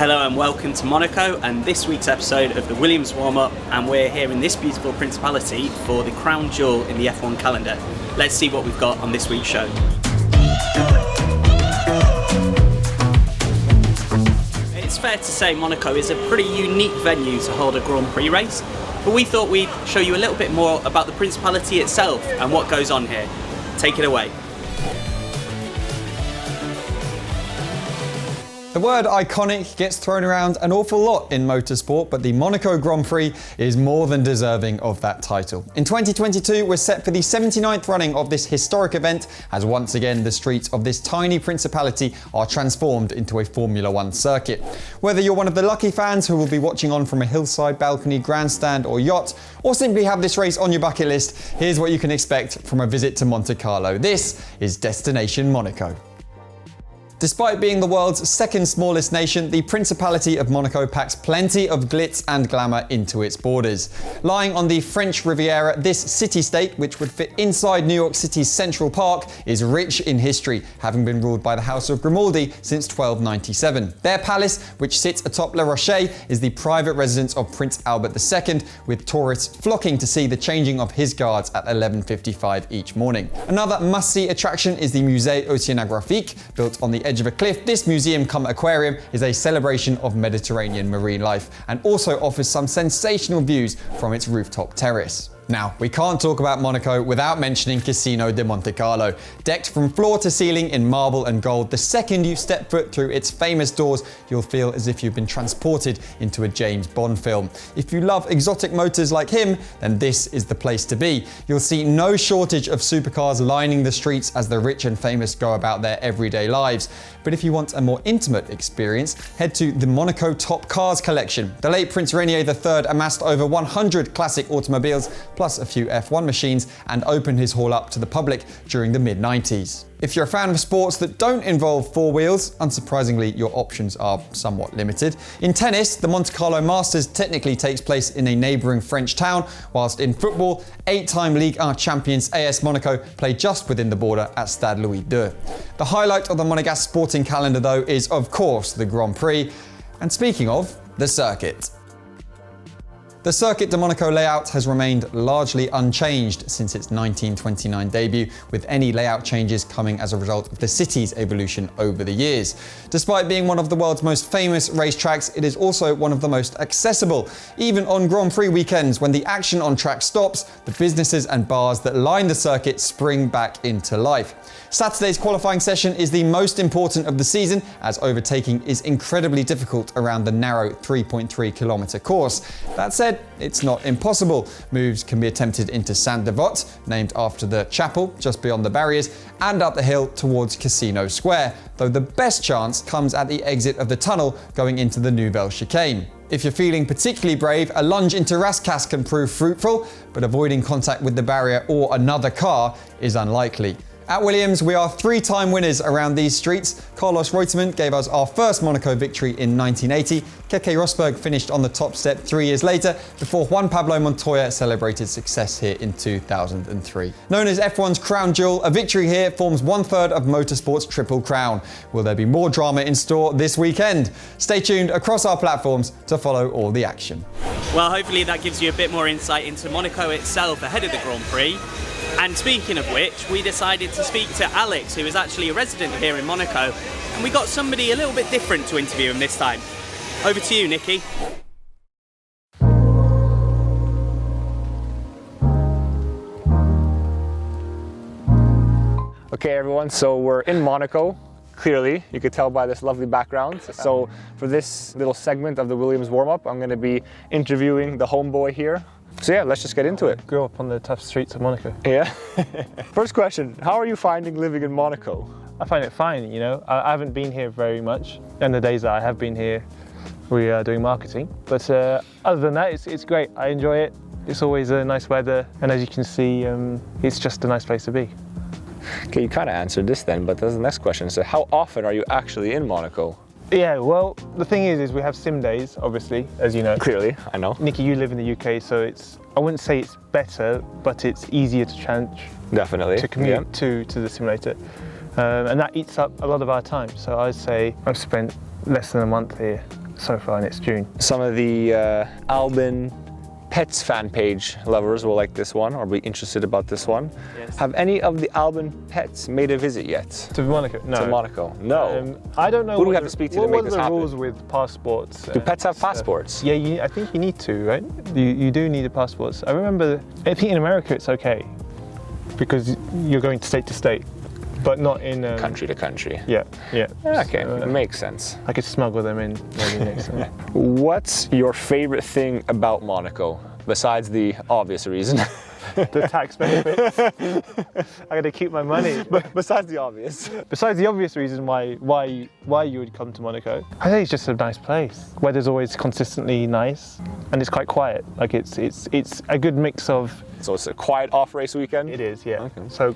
Hello and welcome to Monaco and this week's episode of the Williams warm-up, and we're here in this beautiful Principality for the crown jewel in the F1 calendar. Let's see what we've got on this week's show. It's fair to say Monaco is a pretty unique venue to hold a Grand Prix race, but we thought we'd show you a little bit more about the Principality itself and what goes on here. Take it away. The word iconic gets thrown around an awful lot in motorsport, but the Monaco Grand Prix is more than deserving of that title. In 2022, we're set for the 79th running of this historic event, as once again the streets of this tiny principality are transformed into a Formula One circuit. Whether you're one of the lucky fans who will be watching on from a hillside, balcony, grandstand or yacht, or simply have this race on your bucket list, here's what you can expect from a visit to Monte Carlo. This is Destination Monaco. Despite being the world's second smallest nation, the Principality of Monaco packs plenty of glitz and glamour into its borders. Lying on the French Riviera, this city-state, which would fit inside New York City's Central Park, is rich in history, having been ruled by the House of Grimaldi since 1297. Their palace, which sits atop Le Rocher, is the private residence of Prince Albert II, with tourists flocking to see the changing of his guards at 11:55 each morning. Another must-see attraction is the Musée Oceanographique, built on the edge of a cliff. This museum cum aquarium is a celebration of Mediterranean marine life and also offers some sensational views from its rooftop terrace. Now, we can't talk about Monaco without mentioning Casino de Monte Carlo. Decked from floor to ceiling in marble and gold, the second you step foot through its famous doors, you'll feel as if you've been transported into a James Bond film. If you love exotic motors like him, then this is the place to be. You'll see no shortage of supercars lining the streets as the rich and famous go about their everyday lives. But if you want a more intimate experience, head to the Monaco Top Cars collection. The late Prince Rainier III amassed over 100 classic automobiles, plus a few F1 machines, and opened his hall up to the public during the mid-90s. If you're a fan of sports that don't involve four wheels, unsurprisingly, your options are somewhat limited. In tennis, the Monte Carlo Masters technically takes place in a neighbouring French town, whilst in football, 8-time Ligue 1 champions AS Monaco play just within the border at Stade Louis II. The highlight of the Monégasque sporting calendar, though, is of course the Grand Prix. And speaking of, the circuit. The Circuit de Monaco layout has remained largely unchanged since its 1929 debut, with any layout changes coming as a result of the city's evolution over the years. Despite being one of the world's most famous racetracks, it is also one of the most accessible. Even on Grand Prix weekends, when the action on track stops, the businesses and bars that line the circuit spring back into life. Saturday's qualifying session is the most important of the season, as overtaking is incredibly difficult around the narrow 3.3-kilometre course. That said, it's not impossible. Moves can be attempted into Saint-Devote, named after the chapel just beyond the barriers, and up the hill towards Casino Square, though the best chance comes at the exit of the tunnel going into the Nouvelle Chicane. If you're feeling particularly brave, a lunge into Rascasse can prove fruitful, but avoiding contact with the barrier or another car is unlikely. At Williams, we are three-time winners around these streets. Carlos Reutemann gave us our first Monaco victory in 1980. Keke Rosberg finished on the top step 3 years later, before Juan Pablo Montoya celebrated success here in 2003. Known as F1's crown jewel, a victory here forms 1/3 of motorsport's triple crown. Will there be more drama in store this weekend? Stay tuned across our platforms to follow all the action. Well, hopefully that gives you a bit more insight into Monaco itself ahead of the Grand Prix. And speaking of which, we decided to speak to Alex, who is actually a resident here in Monaco, and we got somebody a little bit different to interview him this time. Over to you, Nicky. Okay everyone, so we're in Monaco. Clearly, you could tell by this lovely background. So for this little segment of the Williams warm-up, I'm going to be interviewing the homeboy here. So yeah, let's just get into it. Grew up on the tough streets of Monaco. Yeah. First question, how are you finding living in Monaco? I find it fine, you know. I haven't been here very much. And the days that I have been here, we are doing marketing. But other than that, it's great. I enjoy it. It's always a nice weather. And as you can see, it's just a nice place to be. Okay, you kind of answered this then, but that's the next question. So how often are you actually in Monaco? Yeah, well, the thing is we have sim days, obviously, as you know. Clearly, I know. Nicky, you live in the UK, so I wouldn't say it's better, but it's easier to Definitely. To commute to the simulator. And that eats up a lot of our time. So I'd say I've spent less than a month here. so far, and it's June. Some of the Albon Pets fan page lovers will like this one or be interested about this one. Yes. Have any of the Albon pets made a visit yet? To Monaco? No. To Monaco? No. I don't know. Who do we have to speak to make this happen? What are the rules with passports? Do pets have passports? Yeah, I think you need to, right? You do need a passport. I remember, I think in America it's okay because you're going state to state, but not in Country to country. Yeah. Okay, So, makes sense. I could smuggle them in maybe next time. What's your favorite thing about Monaco besides the obvious reason? The tax benefits. I got to keep my money. But besides the obvious. Besides the obvious reason why you would come to Monaco, I think it's just a nice place. Weather's always consistently nice, and it's quite quiet. Like it's a good mix of. So it's a quiet off-race weekend? It is, yeah. Okay. So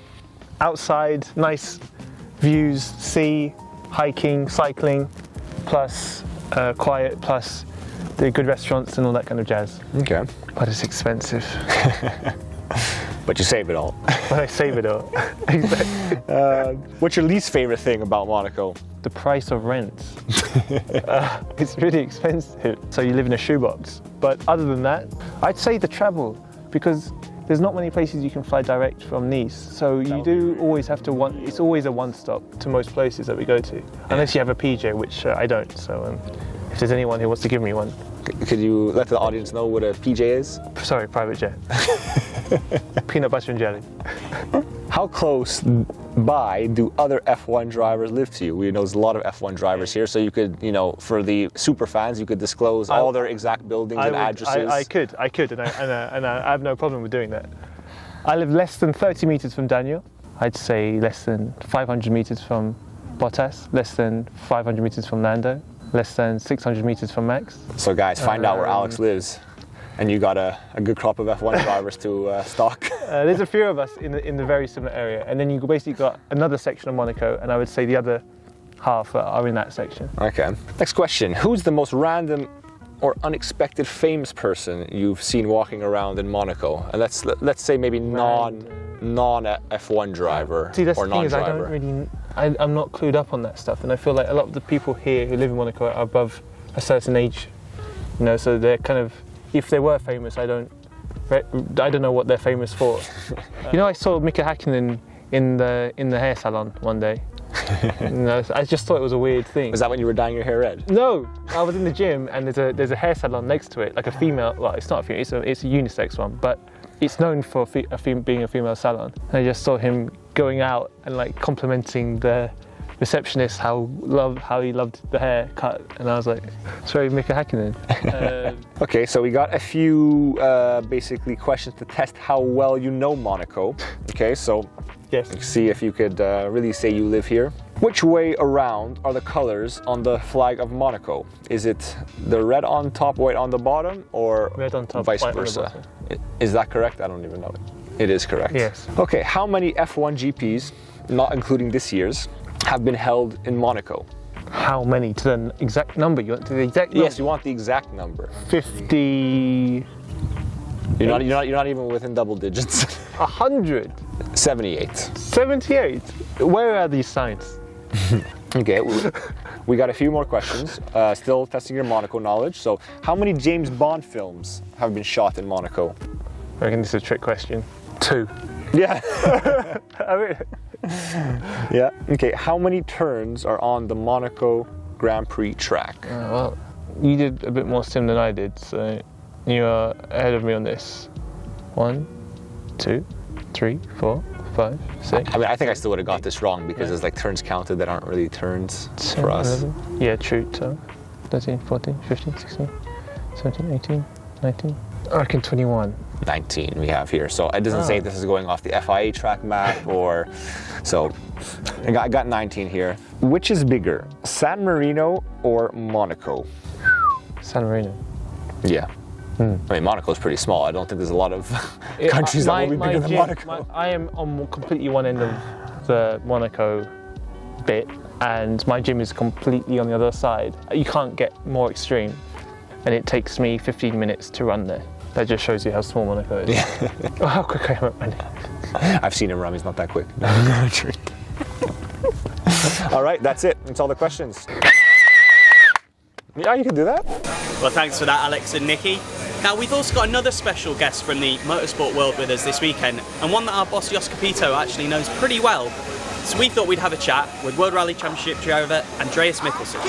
outside, nice views, sea, hiking, cycling, plus quiet, plus the good restaurants and all that kind of jazz. Okay. But it's expensive. But you save it all. But I save it all. Exactly. What's your least favorite thing about Monaco? The price of rent. It's really expensive. So you live in a shoebox. But other than that, I'd say the travel, because there's not many places you can fly direct from Nice. So you do always have to it's always a one stop to most places that we go to. Unless you have a PJ, which I don't. So if there's anyone who wants to give me one. Could you let the audience know what a PJ is? Sorry, private jet. Peanut butter and jelly. How close by do other F1 drivers live to you? We know there's a lot of F1 drivers here, so you could, for the super fans, you could disclose all their exact buildings and addresses. I could, and I have no problem with doing that. I live less than 30 meters from Daniel. I'd say less than 500 meters from Bottas, less than 500 meters from Lando, less than 600 meters from Max. So guys, find out where Alex lives, and you got a good crop of F1 drivers to stalk. There's a few of us in the very similar area, and then you basically got another section of Monaco, and I would say the other half are in that section. Okay. Next question: who's the most random or unexpected famous person you've seen walking around in Monaco? And let's say maybe non F1 driver. See, that's or the thing is, non-driver. I'm not clued up on that stuff, and I feel like a lot of the people here who live in Monaco are above a certain age, so they're kind of, if they were famous, I don't know what they're famous for. I saw Mika Hakkinen in the hair salon one day. I just thought it was a weird thing. Was that when you were dyeing your hair red? No, I was in the gym, and there's a hair salon next to it, like a female. Well, it's not a female; it's a unisex one, but it's known for being a female salon. And I just saw him going out and like complimenting the receptionist how he loved the haircut, and I was like, sorry, Mika Hakkinen. Okay, so we got a few basically questions to test how well you know Monaco. Okay, so yes, see if you could really say you live here. Which way around are the colors on the flag of Monaco? Is it the red on top, white on the bottom, or red on top, vice white versa? on the bottom. Is that correct? I don't even know it. It is correct. Yes. Okay, how many F1 GPs, not including this year's, have been held in Monaco? How many? To the exact number? You want to the exact number? Yes, you want the exact number. 50. You're not even within double digits. 100. 78. 78. Where are these signs? Okay, we got a few more questions. Still testing your Monaco knowledge. So, how many James Bond films have been shot in Monaco? I reckon this is a trick question. 2. Yeah. I mean, Yeah. Okay, how many turns are on the Monaco Grand Prix track? well, you did a bit more sim than I did, so you are ahead of me on this. 1, 2, 3, 4, 5, 6. I mean, I think I still would have got this wrong because there's like turns counted that aren't really turns 10, for us. 11. Yeah, true. 12, 13, 14, 15, 16, 17, 18, 19. I reckon 21. 19 we have here. So it doesn't say this is going off the FIA track map or... So I got 19 here. Which is bigger, San Marino or Monaco? San Marino. Yeah. I mean, Monaco's pretty small. I don't think there's a lot of countries that will be bigger than Monaco. I am on completely one end of the Monaco bit, and my gym is completely on the other side. You can't get more extreme, and it takes me 15 minutes to run there. That just shows you how small Monaco is. Yeah. Oh, how quick I am at running. I've seen him run, he's not that quick. All right, that's it. That's all the questions. Yeah, you can do that. Well, thanks for that, Alex and Nikki. Now, we've also got another special guest from the motorsport world with us this weekend, and one that our boss Jost Capito actually knows pretty well. So we thought we'd have a chat with World Rally Championship driver Andreas Mikkelsen.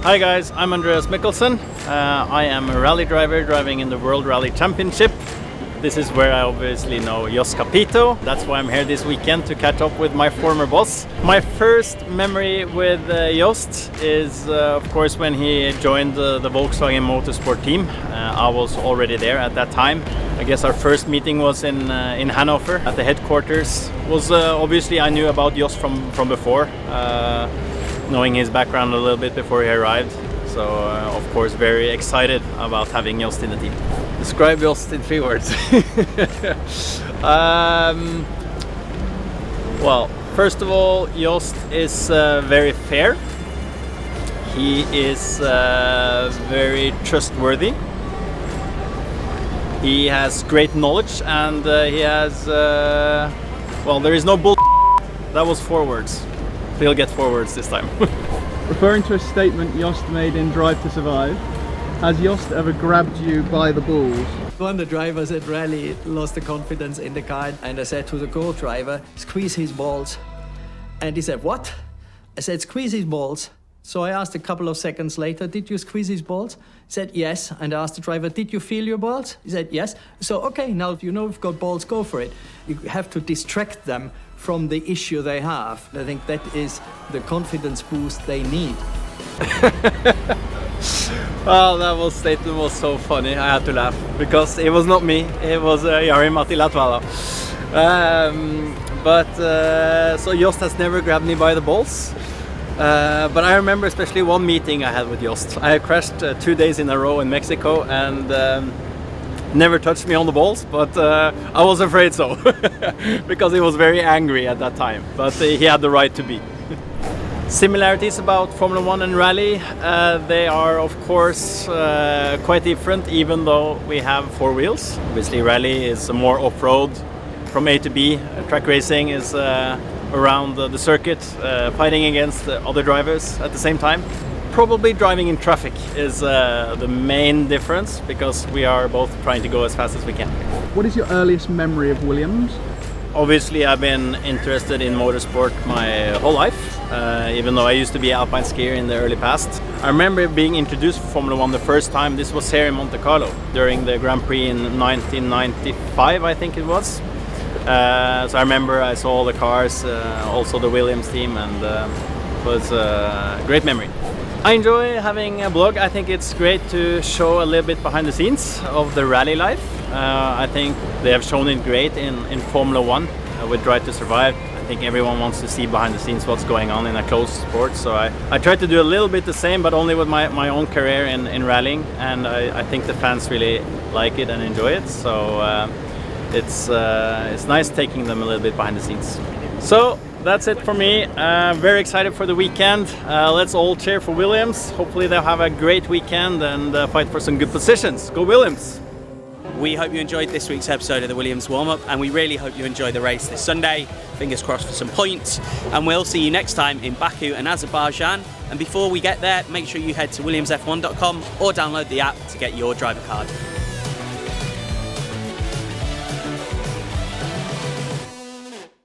Hi guys, I'm Andreas Mikkelsen. I am a rally driver driving in the World Rally Championship. This is where I obviously know Jost Capito. That's why I'm here this weekend to catch up with my former boss. My first memory with Jost is of course when he joined the Volkswagen Motorsport team. I was already there at that time. I guess our first meeting was in Hanover at the headquarters. Obviously I knew about Jost from before, knowing his background a little bit before he arrived. So of course very excited about having Jost in the team. Describe Jost in 3 words. Well, first of all, Jost is very fair. He is very trustworthy. He has great knowledge, and he has well, there is no bull. That was 4 words. He'll get 4 words this time. Referring to a statement Jost made in Drive to Survive, has Jost ever grabbed you by the balls? One of the drivers at Rally lost the confidence in the car, and I said to the co-driver, squeeze his balls. And he said, what? I said, squeeze his balls. So I asked a couple of seconds later, did you squeeze his balls? He said, yes. And I asked the driver, did you feel your balls? He said, yes. So, okay, now you know you've got balls, go for it. You have to distract them from the issue they have. I think that is the confidence boost they need. Well, that statement was so funny. I had to laugh because it was not me. It was Jari Matti Latvala. So Jost has never grabbed me by the balls. But I remember especially one meeting I had with Jost. I crashed 2 days in a row in Mexico and never touched me on the balls, but I was afraid so because he was very angry at that time. But he had the right to be. Similarities about Formula 1 and Rally, they are of course quite different, even though we have 4 wheels. Obviously Rally is more off-road from A to B. Track racing is around the circuit, fighting against other drivers at the same time. Probably driving in traffic is the main difference, because we are both trying to go as fast as we can. What is your earliest memory of Williams? Obviously I've been interested in motorsport my whole life, even though I used to be an alpine skier in the early past. I remember being introduced to Formula 1 the first time. This was here in Monte Carlo during the Grand Prix in 1995, I think it was. So I remember I saw all the cars, also the Williams team, and it was a great memory. I enjoy having a blog. I think it's great to show a little bit behind the scenes of the rally life. I think they have shown it great in Formula 1 with Drive to Survive. I think everyone wants to see behind the scenes what's going on in a close sport. So I try to do a little bit the same, but only with my own career in rallying. And I think the fans really like it and enjoy it. So it's nice taking them a little bit behind the scenes. So that's it for me. Very excited for the weekend. Let's all cheer for Williams. Hopefully they'll have a great weekend and fight for some good positions. Go Williams! We hope you enjoyed this week's episode of the Williams Warm-Up, and we really hope you enjoy the race this Sunday. Fingers crossed for some points, and we'll see you next time in Baku and Azerbaijan. And before we get there, make sure you head to williamsf1.com or download the app to get your driver card.